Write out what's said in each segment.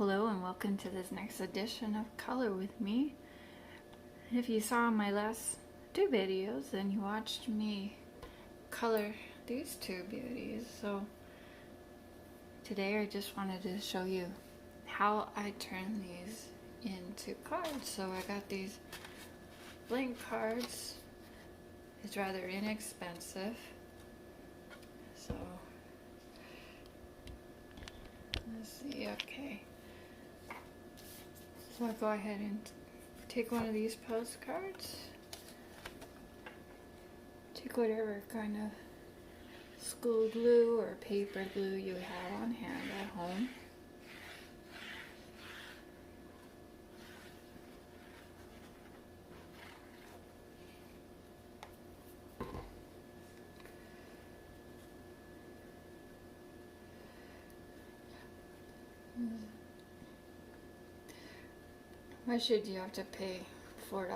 Hello and welcome to this next edition of Color with me. If you saw my last two videos, then you watched me color these two beauties. So today I just wanted to show you how I turn these into cards. So I got these blank cards. It's rather inexpensive. So let's see, okay. So I'll go ahead and take one of these postcards. Take whatever kind of school glue or paper glue you have on hand at home. Why should you have to pay $4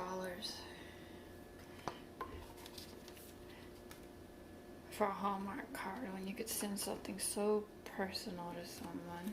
for a Hallmark card when you could send something so personal to someone?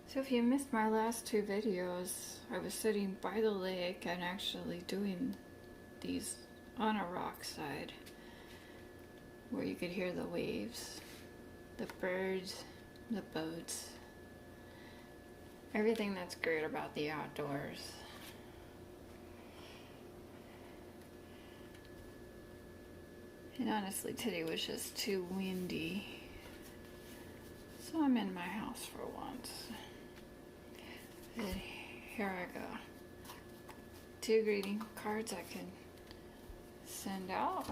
So if you missed my last two videos, I was sitting by the lake and actually doing these on a rock side where you could hear the waves, the birds, the boats, everything that's great about the outdoors. And honestly, today was just too windy, so I'm in my house for once. And here I go. Two greeting cards I can send out.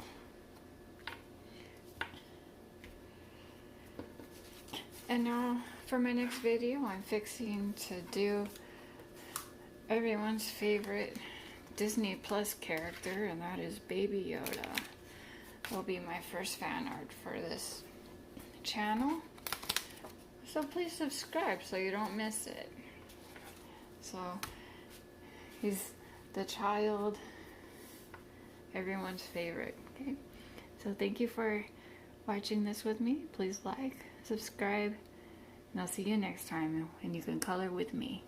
And now for my next video, I'm fixing to do everyone's favorite Disney Plus character, and that is Baby Yoda. Will be my first fan art for this channel. So please subscribe so you don't miss it. So he's the child, everyone's favorite. Okay, so thank you for watching this with me. Please like, subscribe, and I'll see you next time when you can color with me.